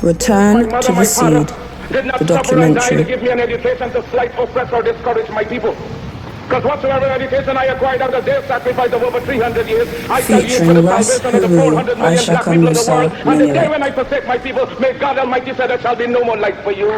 Return to the Seed, the documentary. Give me an education to slight, oppress, or discourage my people. Because whatsoever education I acquired after their sacrifice of over 300 years, I shall use for the salvation of the 400 million black people in the world. And the day when I forsake my people, may God Almighty say there shall be no more light for you.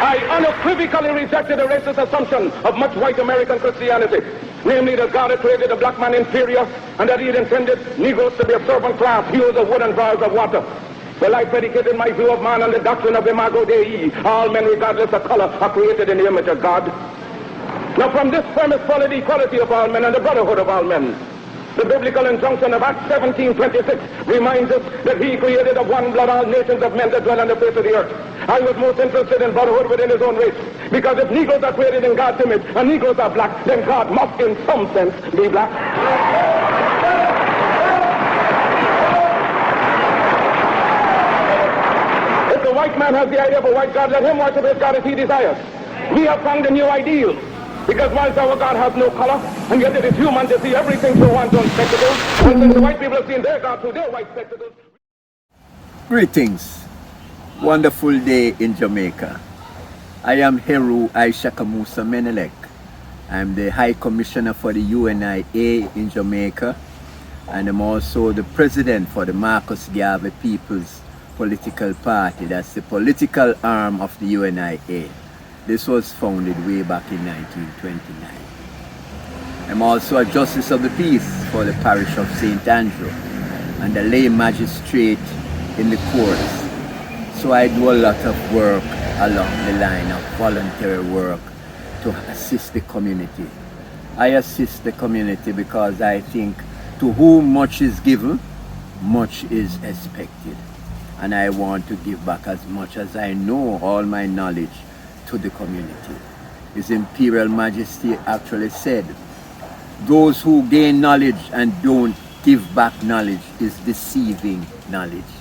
I unequivocally rejected the racist assumption of much white American Christianity, namely that God had created the black man inferior and that he had intended Negroes to be a servant class, hewers of wood and drawers of water. Well, I predicated my view of man on the doctrine of Imago Dei. All men, regardless of color, are created in the image of God. Now, from this premise followed the equality of all men and the brotherhood of all men. The biblical injunction of Acts 17:26 reminds us that he created of one blood all nations of men that dwell on the face of the earth. I was most interested in brotherhood within his own race, because if Negroes are created in God's image and Negroes are black, then God must in some sense be black. If the white man has the idea of a white God, let him worship his God as he desires. We have found a new ideal. Because whilst our God has no color, and yet it is human to see everything through one's own spectacles, and since the white people have seen their God through their white spectacles. Greetings. Wonderful day in Jamaica. I am Heru Ishakamusa Menelik. I'm the High Commissioner for the UNIA in Jamaica, and I'm also the President for the Marcus Garvey People's Political Party. That's the political arm of the UNIA. This was founded way back in 1929. I'm also a Justice of the Peace for the parish of St. Andrew and a lay magistrate in the courts. So I do a lot of work along the line of voluntary work to assist the community. I assist the community because I think to whom much is given, much is expected. And I want to give back as much as I know, all my knowledge, to the community. His Imperial Majesty actually said, those who gain knowledge and don't give back knowledge is deceiving knowledge.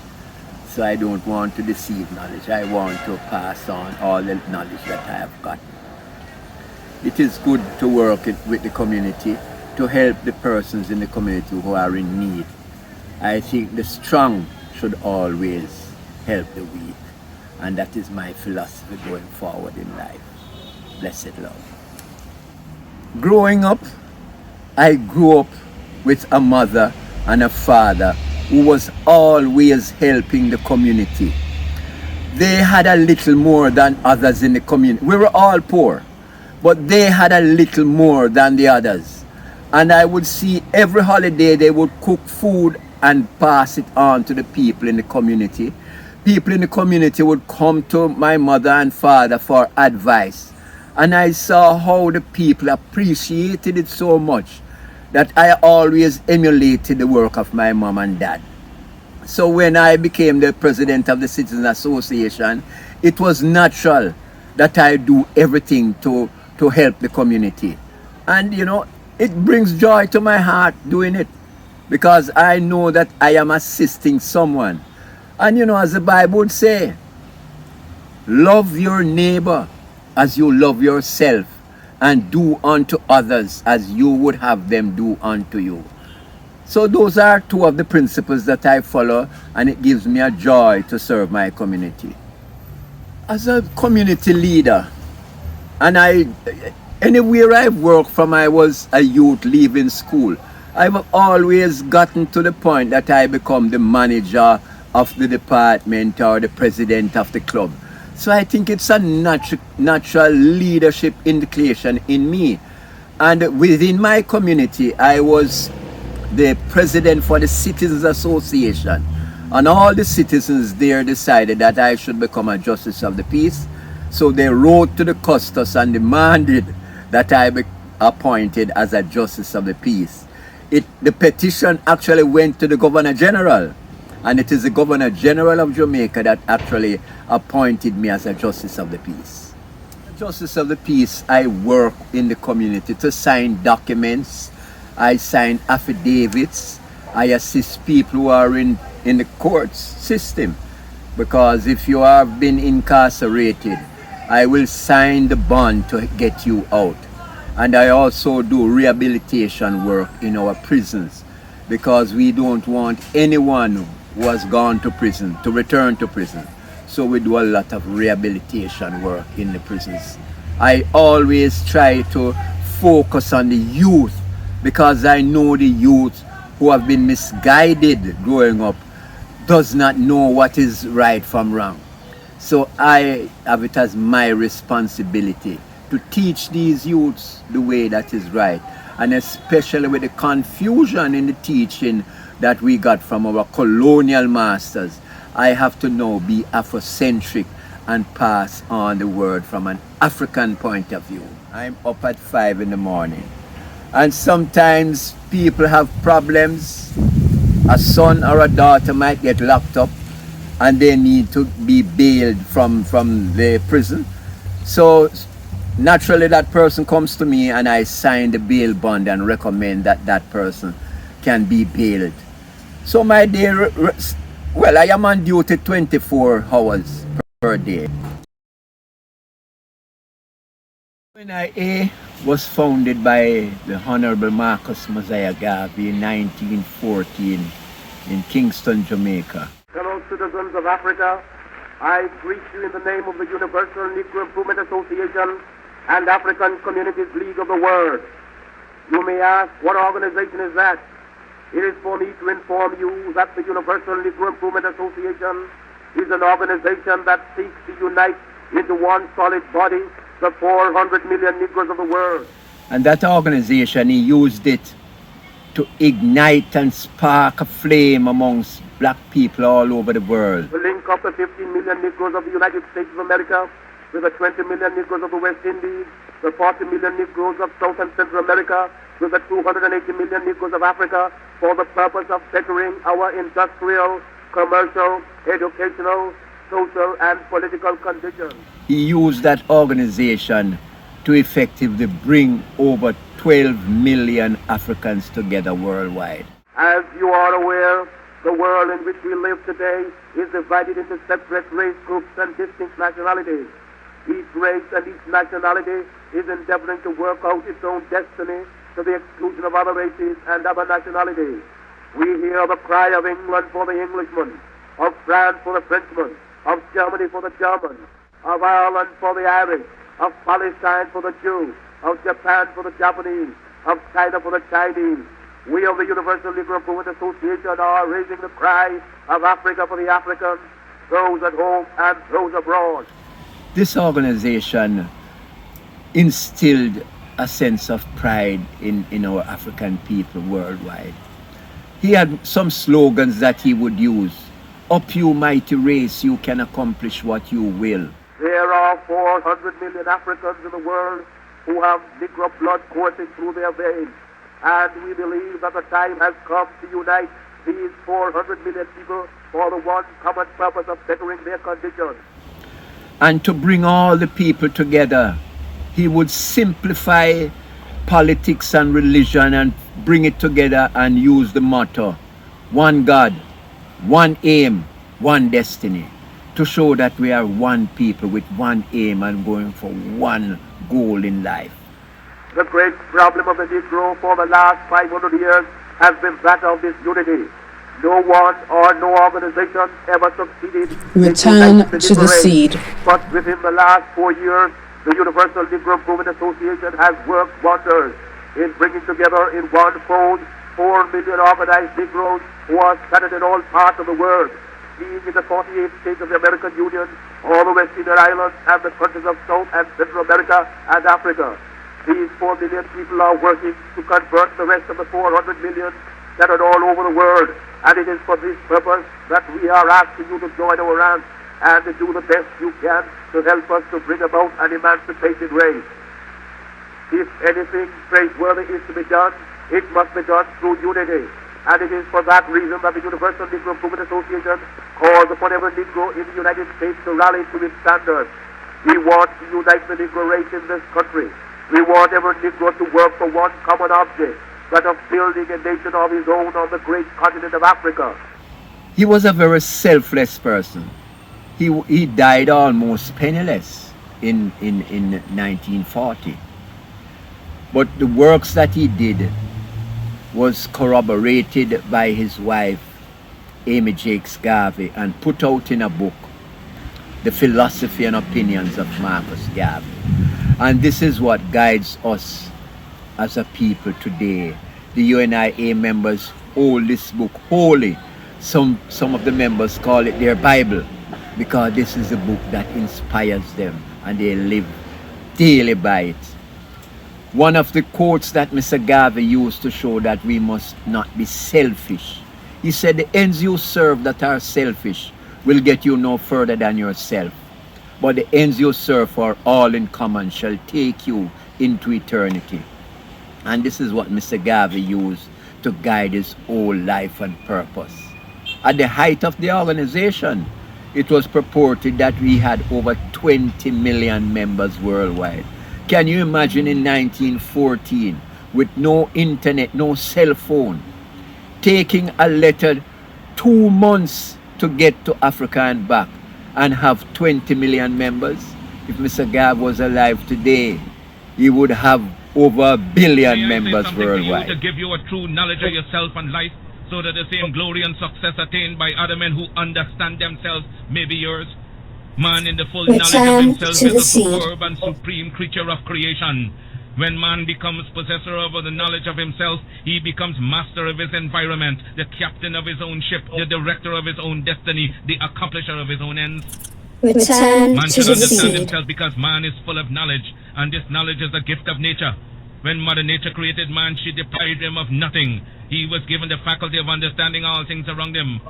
So I don't want to deceive knowledge. I want to pass on all the knowledge that I have got. It is good to work with the community to help the persons in the community who are in need. I think the strong should always help the weak. And that is my philosophy going forward in life. Blessed love. Growing up, I grew up with a mother and a father who was always helping the community. They had a little more than others in the community. We were all poor, but they had a little more than the others. And I would see every holiday they would cook food and pass it on to the people in the community. People in the community would come to my mother and father for advice. And I saw how the people appreciated it so much that I always emulated the work of my mom and dad. So when I became the president of the Citizens Association, it was natural that I do everything to help the community. And you know, it brings joy to my heart doing it, because I know that I am assisting someone. And you know, as the Bible would say, love your neighbor as you love yourself, and do unto others as you would have them do unto you. So those are two of the principles that I follow, and it gives me a joy to serve my community. As a community leader, and anywhere I've worked from I was a youth leaving school, I've always gotten to the point that I become the manager of the department or the president of the club. So I think it's a natural leadership indication in me. And within my community, I was the president for the Citizens Association. And all the citizens there decided that I should become a Justice of the Peace. So they wrote to the Custos and demanded that I be appointed as a Justice of the Peace. The petition actually went to the Governor General. And it is the Governor General of Jamaica that actually appointed me as a Justice of the Peace. Justice of the Peace, I work in the community to sign documents. I sign affidavits. I assist people who are in the courts system. Because if you have been incarcerated, I will sign the bond to get you out. And I also do rehabilitation work in our prisons, because we don't want anyone who has gone to prison to return to prison. So we do a lot of rehabilitation work in the prisons. I always try to focus on the youth, because I know the youth who have been misguided growing up does not know what is right from wrong. So I have it as my responsibility to teach these youths the way that is right, and especially with the confusion in the teaching that we got from our colonial masters. I have to now be Afrocentric and pass on the word from an African point of view. I'm up at 5 in the morning, and sometimes people have problems. A son or a daughter might get locked up and they need to be bailed from the prison. So naturally that person comes to me and I sign the bail bond and recommend that that person can be bailed. So my day, well, I am on duty 24 hours per day. UNIA was founded by the Honourable Mosiah Garvey in 1914 in Kingston, Jamaica. Fellow citizens of Africa, I greet you in the name of the Universal Negro Improvement Association and African Communities League of the World. You may ask, what organization is that? It is for me to inform you that the Universal Negro Improvement Association is an organization that seeks to unite into one solid body the 400 million Negroes of the world. And that organization, he used it to ignite and spark a flame amongst black people all over the world. To link up the 15 million Negroes of the United States of America with the 20 million Negroes of the West Indies, the 40 million Negroes of South and Central America, with the 280 million Negroes of Africa, for the purpose of bettering our industrial, commercial, educational, social and political conditions. He used that organization to effectively bring over 12 million Africans together worldwide. As you are aware, the world in which we live today is divided into separate race groups and distinct nationalities. Each race and each nationality is endeavoring to work out its own destiny to the exclusion of other races and other nationalities. We hear the cry of England for the Englishman, of France for the Frenchman, of Germany for the German, of Ireland for the Irish, of Palestine for the Jew, of Japan for the Japanese, of China for the Chinese. We of the Universal Negro Improvement Association are raising the cry of Africa for the Africans, those at home and those abroad. This organization instilled a sense of pride in our African people worldwide. He had some slogans that he would use. Up you mighty race, you can accomplish what you will. There are 400 million Africans in the world who have Negro blood coursing through their veins. And we believe that the time has come to unite these 400 million people for the one common purpose of bettering their condition. And to bring all the people together, he would simplify politics and religion and bring it together and use the motto, one God, one aim, one destiny, to show that we are one people with one aim and going for one goal in life. The great problem of the Negro for the last 500 years has been that of disunity. No one or no organization ever succeeded Return in to the seed. But within the last 4 years, the Universal Negro Improvement Association has worked wonders in bringing together in one fold 4 million organized Negroes who are scattered in all parts of the world, being in the 48 states of the American Union, all the West Indian Islands, and the countries of South and Central America and Africa. These 4 million people are working to convert the rest of the 400 million scattered all over the world. And it is for this purpose that we are asking you to join our ranks and to do the best you can to help us to bring about an emancipated race. If anything praiseworthy is to be done, it must be done through unity. And it is for that reason that the Universal Negro Improvement Association calls upon every Negro in the United States to rally to its standards. We want to unite the Negro race in this country. We want every Negro to work for one common object, that of building a nation of his own on the great continent of Africa. He was a very selfless person. He died almost penniless in 1940. But the works that he did was corroborated by his wife, Amy Jakes Garvey, and put out in a book, The Philosophy and Opinions of Marcus Garvey. And this is what guides us as a people today. The UNIA members hold this book holy. Some of the members call it their Bible, because this is a book that inspires them and they live daily by it. One of the quotes that Mr. Garvey used to show that we must not be selfish. He said, the ends you serve that are selfish will get you no further than yourself. But the ends you serve for all in common shall take you into eternity. And this is what Mr. Garvey used to guide his whole life and purpose. At the height of the organization, it was purported that we had over 20 million members worldwide. Can you imagine in 1914, with no internet, no cell phone, taking a letter 2 months to get to Africa and back, and have 20 million members? If Mr. Garvey was alive today, he would have over 1 billion members worldwide. To give you a true knowledge of yourself and life, so that the same glory and success attained by other men who understand themselves may be yours. Man in the full knowledge of himself is a superb and supreme creature of creation. When man becomes possessor of the knowledge of himself, he becomes master of his environment, the captain of his own ship, the director of his own destiny, the accomplisher of his own ends. Man should understand himself because man is full of knowledge, and this knowledge is a gift of nature. When Mother Nature created man, she deprived him of nothing. He was given the faculty of understanding all things around him.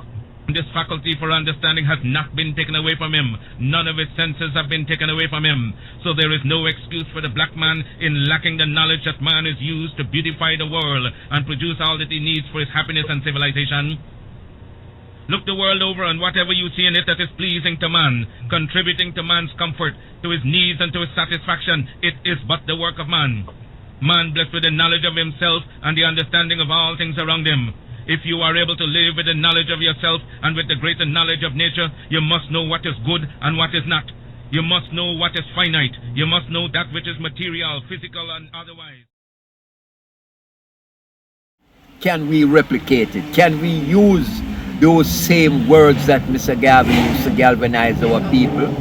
This faculty for understanding has not been taken away from him. None of his senses have been taken away from him. So there is no excuse for the black man in lacking the knowledge that man is used to beautify the world and produce all that he needs for his happiness and civilization. Look the world over, and whatever you see in it that is pleasing to man, contributing to man's comfort, to his needs and to his satisfaction, it is but the work of man. Man blessed with the knowledge of himself and the understanding of all things around him. If you are able to live with the knowledge of yourself and with the greater knowledge of nature, you must know what is good and what is not. You must know what is finite. You must know that which is material, physical, and otherwise. Can we replicate it? Can we use those same words that Mr. Garvey used to galvanize our people?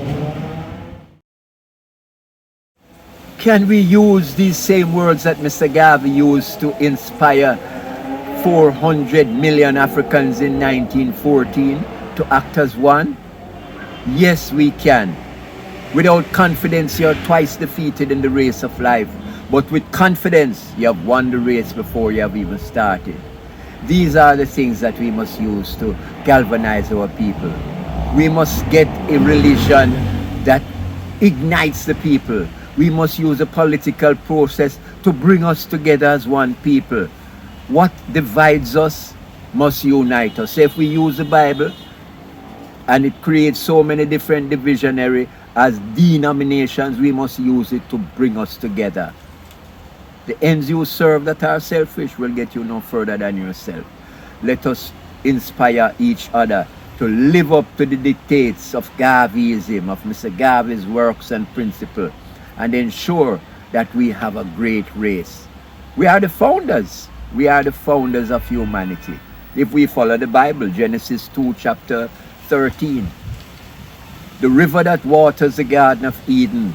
Can we use these same words that Mr. Garvey used to inspire 400 million Africans in 1914 to act as one? Yes, we can. Without confidence, you're twice defeated in the race of life. But with confidence, you have won the race before you have even started. These are the things that we must use to galvanize our people. We must get a religion that ignites the people. We must use a political process to bring us together as one people. What divides us must unite us. If we use the Bible and it creates so many different divisionary as denominations, we must use it to bring us together. The ends you serve that are selfish will get you no further than yourself. Let us inspire each other to live up to the dictates of Garveyism, of Mr. Garvey's works and principles, and ensure that we have a great race. We are the founders. We are the founders of humanity. If we follow the Bible, Genesis 2, chapter 13, the river that waters the Garden of Eden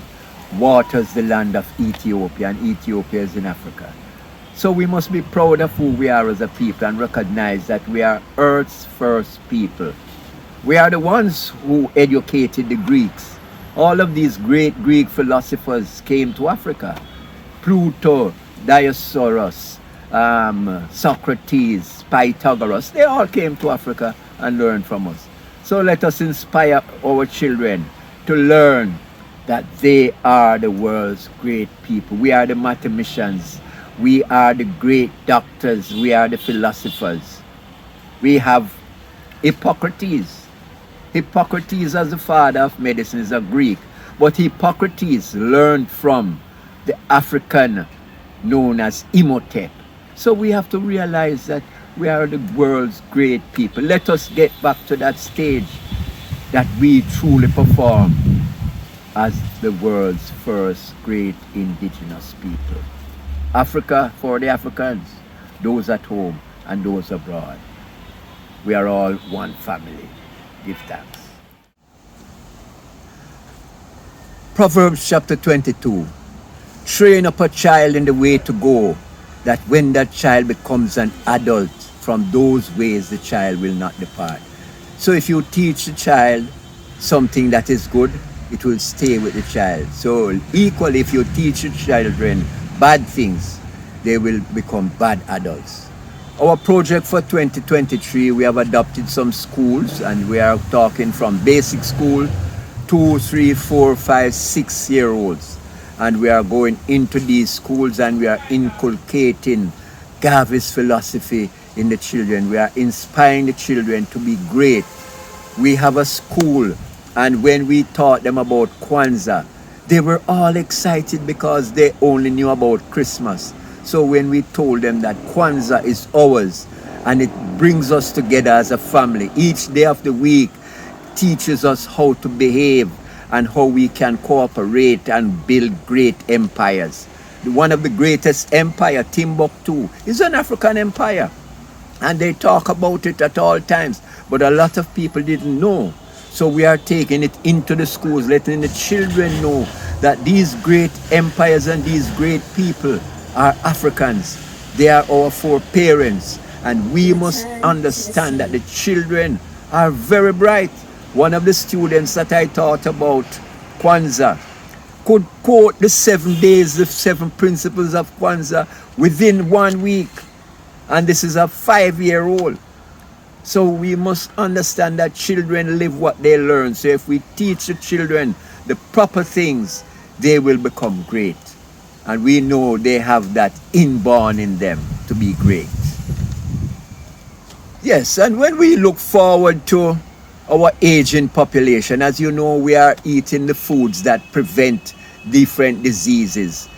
waters the land of Ethiopia, and Ethiopia is in Africa. So we must be proud of who we are as a people and recognize that we are Earth's first people. We are the ones who educated the Greeks. All of these great Greek philosophers came to Africa. Pluto, Dioscorus, Socrates, Pythagoras, they all came to Africa and learned from us. So let us inspire our children to learn that they are the world's great people. We are the mathematicians. We are the great doctors. We are the philosophers. We have Hippocrates. Hippocrates, as the father of medicine, is a Greek. But Hippocrates learned from the African known as Imhotep. So we have to realize that we are the world's great people. Let us get back to that stage that we truly perform as the world's first great indigenous people. Africa for the Africans, those at home and those abroad. We are all one family. Give thanks. Proverbs chapter 22. Train up a child in the way to go, that when that child becomes an adult, from those ways the child will not depart. So if you teach the child something that is good, it will stay with the child. So equally, if you teach your children bad things, they will become bad adults. Our project for 2023, we have adopted some schools, and we are talking from basic school, 2, 3, 4, 5, 6-year-olds. And we are going into these schools and we are inculcating Garvey's philosophy in the children. We are inspiring the children to be great. We have a school, and when we taught them about Kwanzaa, they were all excited because they only knew about Christmas. So when we told them that Kwanzaa is ours and it brings us together as a family, each day of the week teaches us how to behave and how we can cooperate and build great empires. One of the greatest empire, Timbuktu, is an African empire. And they talk about it at all times, but a lot of people didn't know. So we are taking it into the schools, letting the children know that these great empires and these great people are Africans. They are our foreparents, and we must understand that the children are very bright. One of the students that I taught about Kwanzaa could quote the 7 days, the 7 principles of Kwanzaa within 1 week. And this is a 5-year-old. So we must understand that children live what they learn. So if we teach the children the proper things, they will become great. And we know they have that inborn in them to be great. Yes, and when we look forward to our aging population, as you know, we are eating the foods that prevent different diseases.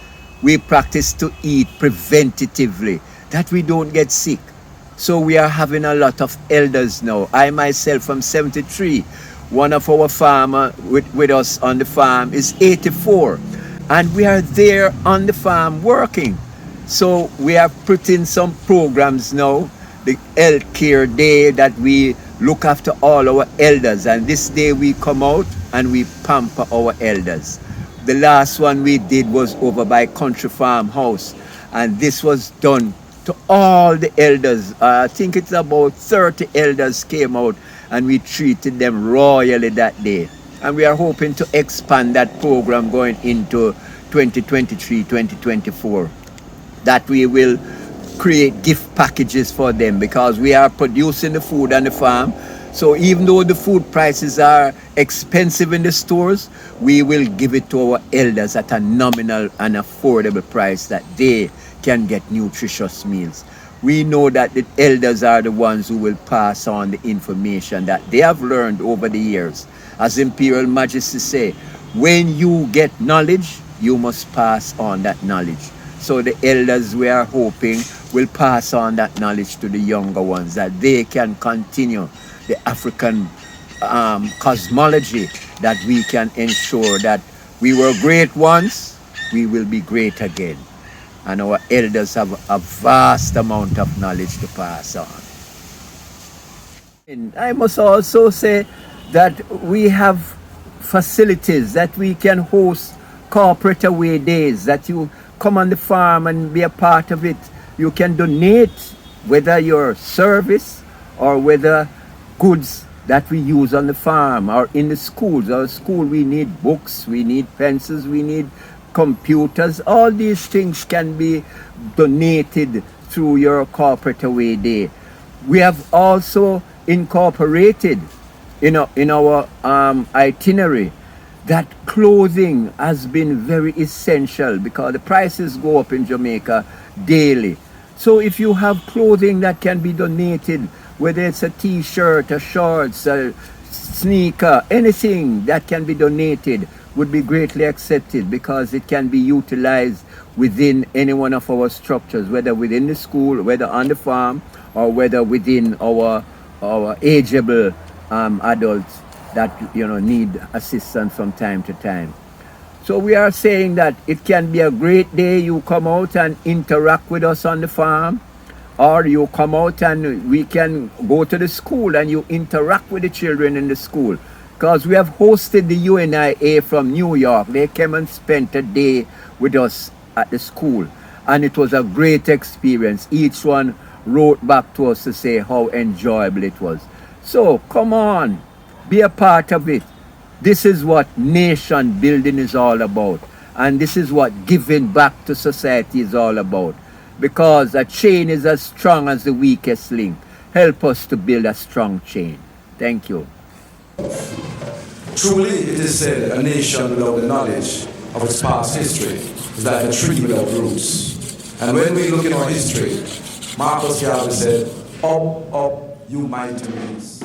We practice to eat preventatively, that we don't get sick. So we are having a lot of elders now. I myself am 73. One of our farmer with us on the farm is 84. And we are there on the farm working. So we have put in some programs now. The health care day that we look after all our elders. And this day we come out and we pamper our elders. The last one we did was over by Country Farm House. And this was done to all the elders. I think it's about 30 elders came out and we treated them royally that day. And we are hoping to expand that program going into 2023, 2024. That we will create gift packages for them, because we are producing the food on the farm. So even though the food prices are expensive in the stores, we will give it to our elders at a nominal and affordable price that they can get nutritious meals. We know that the elders are the ones who will pass on the information that they have learned over the years. As Imperial Majesty say, when you get knowledge, you must pass on that knowledge. So the elders, we are hoping, will pass on that knowledge to the younger ones, that they can continue the African cosmology, that we can ensure that we were great once, we will be great again. And our elders have a vast amount of knowledge to pass on. And I must also say that we have facilities that we can host corporate away days, that you come on the farm and be a part of it. You can donate, whether your service or whether goods that we use on the farm or in the schools. Our school, we need books, we need pencils, we need computers. All these things can be donated through your corporate away day. We have also incorporated in our itinerary that clothing has been very essential, because the prices go up in Jamaica daily. So if you have clothing that can be donated, whether it's a t-shirt, a shorts, a sneaker, anything that can be donated would be greatly accepted, because it can be utilized within any one of our structures, whether within the school, whether on the farm, or whether within our ageable adults that need assistance from time to time. So we are saying that it can be a great day. You come out and interact with us on the farm, or you come out and we can go to the school and you interact with the children in the school. Because we have hosted the UNIA from New York. They came and spent a day with us at the school. And it was a great experience. Each one wrote back to us to say how enjoyable it was. So come on, be a part of it. This is what nation building is all about. And this is what giving back to society is all about. Because a chain is as strong as the weakest link. Help us to build a strong chain. Thank you. Truly, it is said, a nation without the knowledge of its past history is like a tree without roots. And when we look in our history, Marcus Garvey said, up, up, you mighty race.